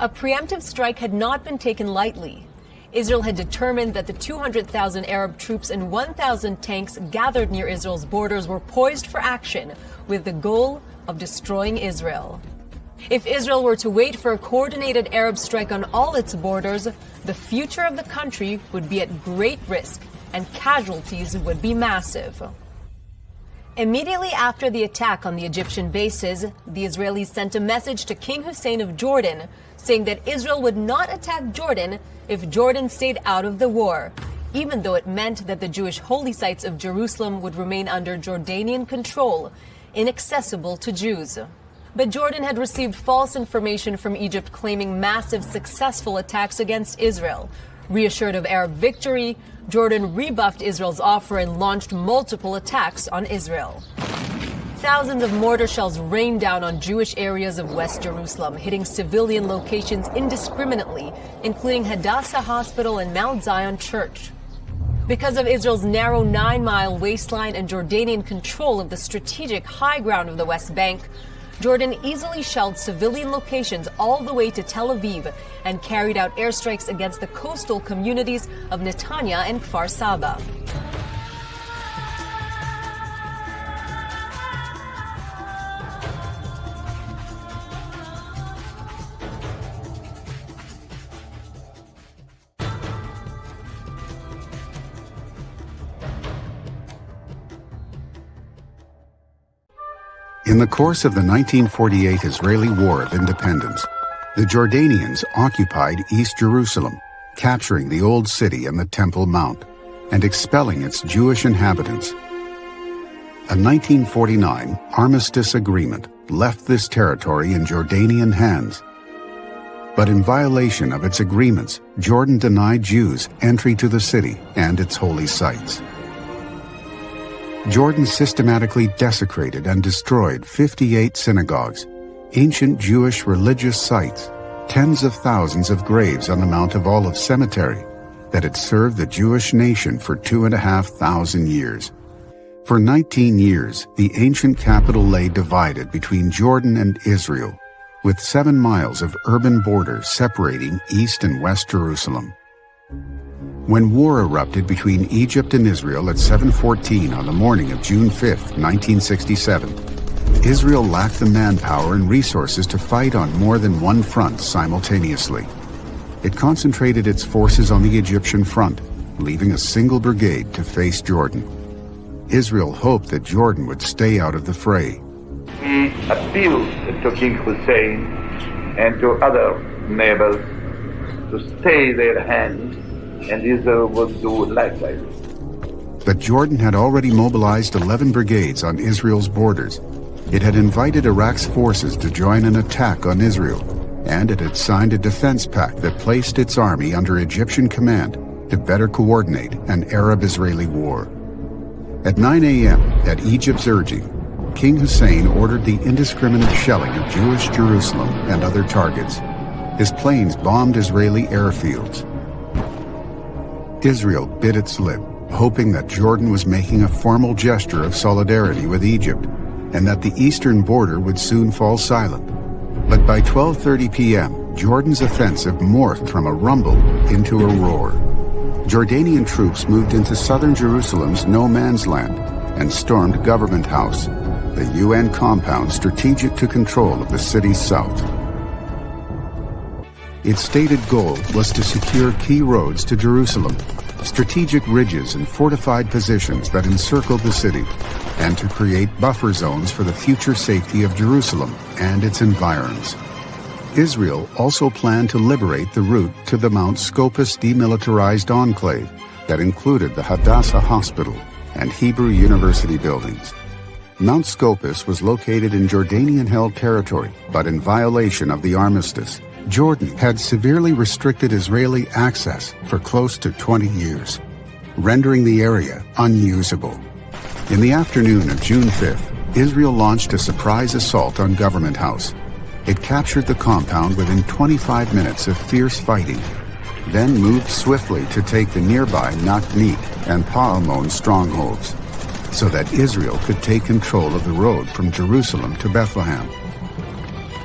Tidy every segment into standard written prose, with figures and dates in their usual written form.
A preemptive strike had not been taken lightly. Israel had determined that the 200,000 Arab troops and 1,000 tanks gathered near Israel's borders were poised for action with the goal of destroying Israel. If Israel were to wait for a coordinated Arab strike on all its borders, the future of the country would be at great risk and casualties would be massive. Immediately after the attack on the Egyptian bases, the Israelis sent a message to King Hussein of Jordan saying that Israel would not attack Jordan if Jordan stayed out of the war, even though it meant that the Jewish holy sites of Jerusalem would remain under Jordanian control, inaccessible to Jews. But Jordan had received false information from Egypt claiming massive successful attacks against Israel. Reassured of Arab victory, Jordan rebuffed Israel's offer and launched multiple attacks on Israel. Thousands of mortar shells rained down on Jewish areas of West Jerusalem, hitting civilian locations indiscriminately, including Hadassah Hospital and Mount Zion Church. Because of Israel's narrow 9-mile waistline and Jordanian control of the strategic high ground of the West Bank, Jordan easily shelled civilian locations all the way to Tel Aviv and carried out airstrikes against the coastal communities of Netanya and Kfar Saba. In the course of the 1948 Israeli War of Independence, the Jordanians occupied East Jerusalem, capturing the Old City and the Temple Mount, and expelling its Jewish inhabitants. A 1949 armistice agreement left this territory in Jordanian hands. But in violation of its agreements, Jordan denied Jews entry to the city and its holy sites. Jordan systematically desecrated and destroyed 58 synagogues, ancient Jewish religious sites, tens of thousands of graves on the Mount of Olives cemetery that had served the Jewish nation for 2,500 years. For 19 years, the ancient capital lay divided between Jordan and Israel, with 7 miles of urban border separating East and West Jerusalem. When war erupted between Egypt and Israel at 7:14 on the morning of June 5, 1967, Israel lacked the manpower and resources to fight on more than one front simultaneously. It concentrated its forces on the Egyptian front, leaving a single brigade to face Jordan. Israel hoped that Jordan would stay out of the fray. We appealed to King Hussein and to other neighbors to stay their hand, and Israel would do likewise. But Jordan had already mobilized 11 brigades on Israel's borders. It had invited Iraq's forces to join an attack on Israel, and it had signed a defense pact that placed its army under Egyptian command to better coordinate an Arab-Israeli war. At 9 a.m., at Egypt's urging, King Hussein ordered the indiscriminate shelling of Jewish Jerusalem and other targets. His planes bombed Israeli airfields. Israel bit its lip, hoping that Jordan was making a formal gesture of solidarity with Egypt, and that the eastern border would soon fall silent. But by 12:30 p.m., Jordan's offensive morphed from a rumble into a roar. Jordanian troops moved into southern Jerusalem's no-man's land and stormed Government House, the UN compound strategic to control of the city's south. Its stated goal was to secure key roads to Jerusalem, strategic ridges and fortified positions that encircled the city, and to create buffer zones for the future safety of Jerusalem and its environs. Israel also planned to liberate the route to the Mount Scopus demilitarized enclave that included the Hadassah Hospital and Hebrew University buildings. Mount Scopus was located in Jordanian-held territory, but in violation of the armistice. Jordan had severely restricted Israeli access for close to 20 years, rendering the area unusable. In the afternoon of June 5th, Israel launched a surprise assault on Government House. It captured the compound within 25 minutes of fierce fighting, then moved swiftly to take the nearby Naknit and Pa'almon strongholds, so that Israel could take control of the road from Jerusalem to Bethlehem.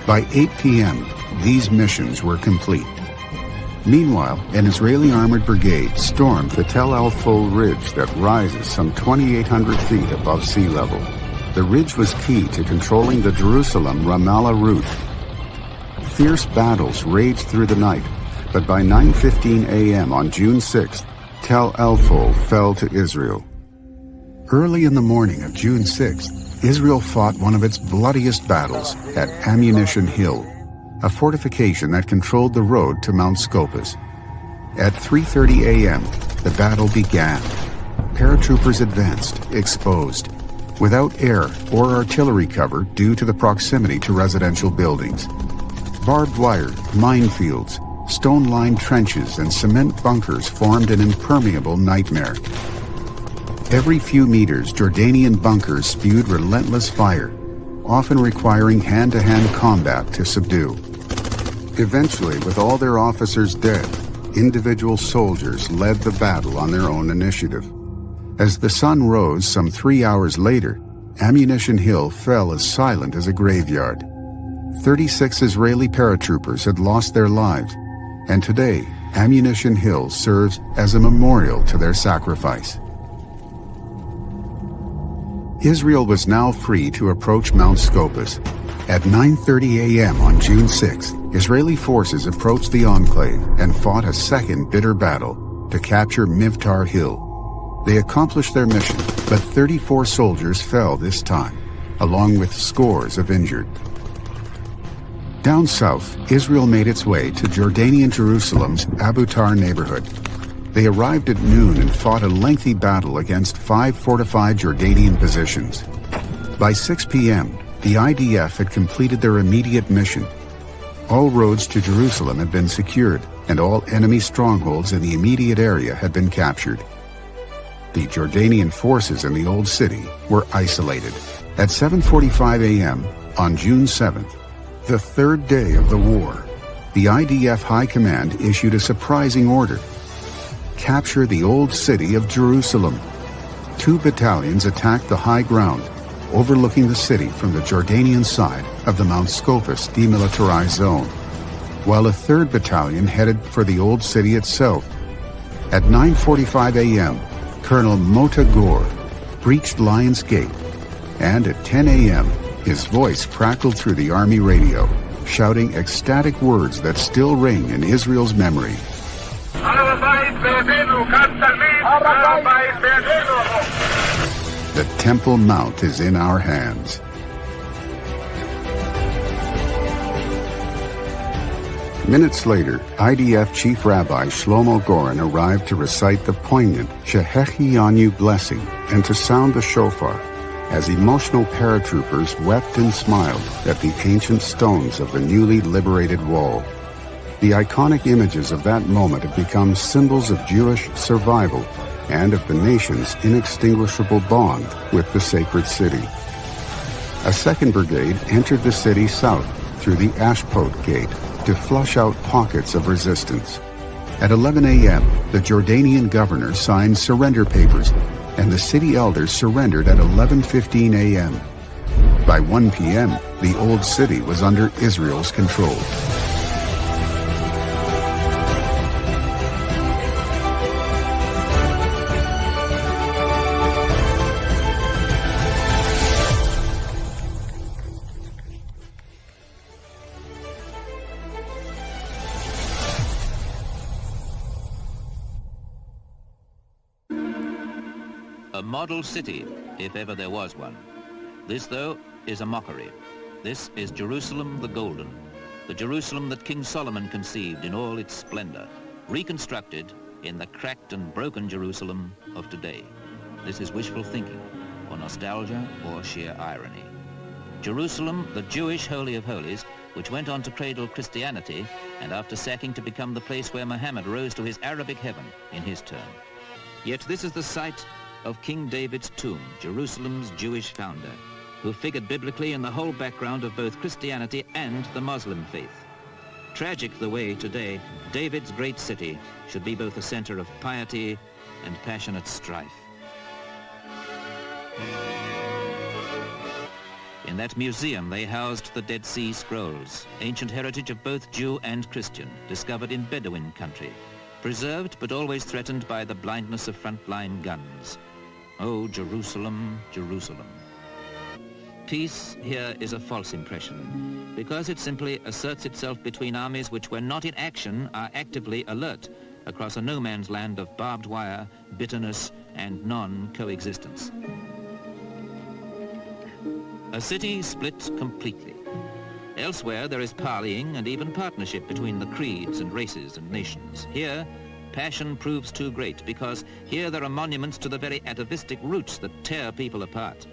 By 8 p.m., these missions were complete. Meanwhile, an Israeli armored brigade stormed the Tel El-Ful ridge that rises some 2,800 feet above sea level. The ridge was key to controlling the Jerusalem-Ramallah route. Fierce battles raged through the night, but by 9:15 a.m. on June 6th, Tel El-Ful fell to Israel. Early in the morning of June 6th, Israel fought one of its bloodiest battles at Ammunition Hill, a fortification that controlled the road to Mount Scopus. At 3:30 a.m., the battle began. Paratroopers advanced, exposed, without air or artillery cover due to the proximity to residential buildings. Barbed wire, minefields, stone-lined trenches, and cement bunkers formed an impermeable nightmare. Every few meters, Jordanian bunkers spewed relentless fire, often requiring hand-to-hand combat to subdue. Eventually, with all their officers dead, individual soldiers led the battle on their own initiative. As the sun rose some 3 hours later, Ammunition Hill fell as silent as a graveyard. 36 Israeli paratroopers had lost their lives, and today, Ammunition Hill serves as a memorial to their sacrifice. Israel was now free to approach Mount Scopus. At 9:30 a.m. on June 6th, Israeli forces approached the enclave and fought a second bitter battle to capture Mivtar Hill. They accomplished their mission, but 34 soldiers fell this time, along with scores of injured. Down south, Israel made its way to Jordanian Jerusalem's Abu Tar neighborhood. They arrived at noon and fought a lengthy battle against 5 fortified Jordanian positions. By 6 p.m., the IDF had completed their immediate mission. All roads to Jerusalem had been secured, and all enemy strongholds in the immediate area had been captured. The Jordanian forces in the Old City were isolated. At 7:45 a.m. on June 7th, the third day of the war, the IDF High Command issued a surprising order: capture the Old City of Jerusalem. 2 battalions attacked the high ground, overlooking the city from the Jordanian side of the Mount Scopus demilitarized zone, while a 3rd battalion headed for the Old City itself. At 9:45 a.m., Colonel Mota Gur breached Lions Gate, and at 10 a.m., his voice crackled through the army radio, shouting ecstatic words that still ring in Israel's memory. The Temple Mount is in our hands. Minutes later, IDF Chief Rabbi Shlomo Goren arrived to recite the poignant Shehechianu blessing and to sound the shofar, as emotional paratroopers wept and smiled at the ancient stones of the newly liberated wall. The iconic images of that moment have become symbols of Jewish survival and of the nation's inextinguishable bond with the sacred city. A 2nd Brigade entered the city south through the Ashpot Gate to flush out pockets of resistance. At 11 a.m., the Jordanian governor signed surrender papers, and the city elders surrendered at 11:15 a.m. By 1 p.m., the Old City was under Israel's control. A model city, if ever there was one. This, though, is a mockery. This is Jerusalem the Golden, the Jerusalem that King Solomon conceived in all its splendor, reconstructed in the cracked and broken Jerusalem of today. This is wishful thinking, or nostalgia, or sheer irony. Jerusalem, the Jewish Holy of Holies, which went on to cradle Christianity, and after sacking to become the place where Muhammad rose to his Arabic heaven in his turn. Yet this is the site of King David's tomb, Jerusalem's Jewish founder, who figured biblically in the whole background of both Christianity and the Muslim faith. Tragic the way today, David's great city should be both a center of piety and passionate strife. In In that museum they housed the Dead Sea Scrolls, ancient heritage of both Jew and Christian, discovered in Bedouin country, preserved but always threatened by the blindness of frontline guns. Oh, Jerusalem, Jerusalem. Peace here is a false impression, because it simply asserts itself between armies which, when not in action, are actively alert across a no-man's land of barbed wire, bitterness, and non-coexistence. A city split completely. Elsewhere there is parleying and even partnership between the creeds and races and nations. Here, passion proves too great, because here there are monuments to the very atavistic roots that tear people apart.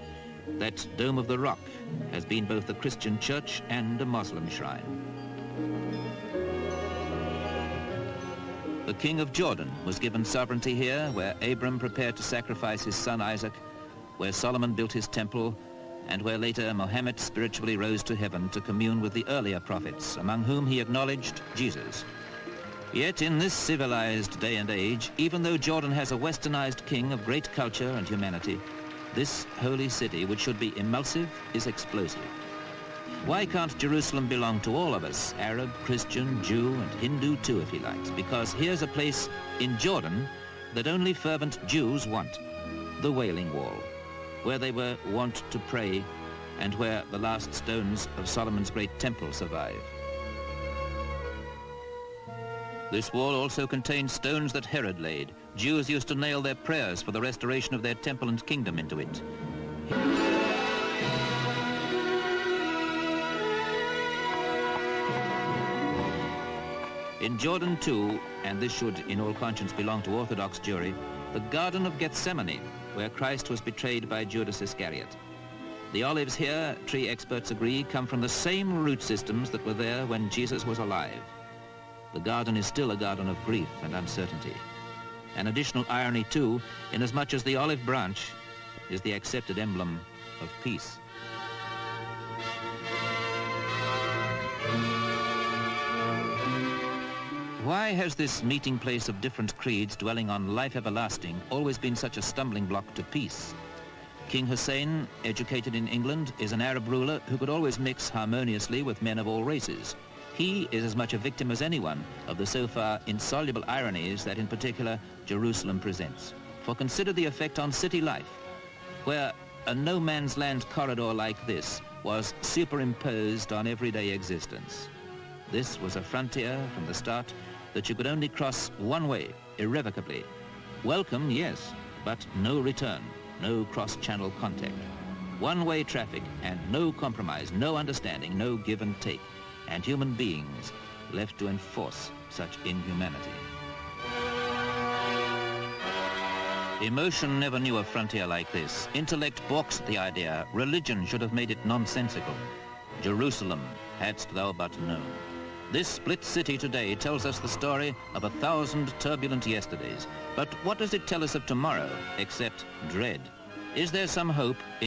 That Dome of the Rock has been both a Christian church and a Muslim shrine. The king of Jordan was given sovereignty here, where Abram prepared to sacrifice his son Isaac, where Solomon built his temple, and where later Mohammed spiritually rose to heaven to commune with the earlier prophets, among whom he acknowledged Jesus. Yet in this civilized day and age, even though Jordan has a westernized king of great culture and humanity, this holy city, which should be impulsive, is explosive. Why can't Jerusalem belong to all of us, Arab, Christian, Jew, and Hindu too, if he likes? Because here's a place in Jordan that only fervent Jews want, the Wailing Wall, where they were wont to pray and where the last stones of Solomon's great temple survive. This wall also contains stones that Herod laid. Jews used to nail their prayers for the restoration of their temple and kingdom into it. In Jordan too, and this should in all conscience belong to Orthodox Jewry, the Garden of Gethsemane, where Christ was betrayed by Judas Iscariot. The olives here, tree experts agree, come from the same root systems that were there when Jesus was alive. The garden is still a garden of grief and uncertainty. An additional irony too, inasmuch as the olive branch is the accepted emblem of peace. Why has this meeting place of different creeds dwelling on life everlasting always been such a stumbling block to peace? King Hussein, educated in England, is an Arab ruler who could always mix harmoniously with men of all races. He is as much a victim as anyone of the so far insoluble ironies that in particular Jerusalem presents. For consider the effect on city life, where a no-man's land corridor like this was superimposed on everyday existence. This was a frontier from the start that you could only cross one way, irrevocably. Welcome, yes, but no return, no cross-channel contact. One-way traffic and no compromise, no understanding, no give and take. And human beings left to enforce such inhumanity. Emotion never knew a frontier like this. Intellect balks at the idea. Religion should have made it nonsensical. Jerusalem, hadst thou but known. This split city today tells us the story of 1,000 turbulent yesterdays. But what does it tell us of tomorrow, except dread? Is there some hope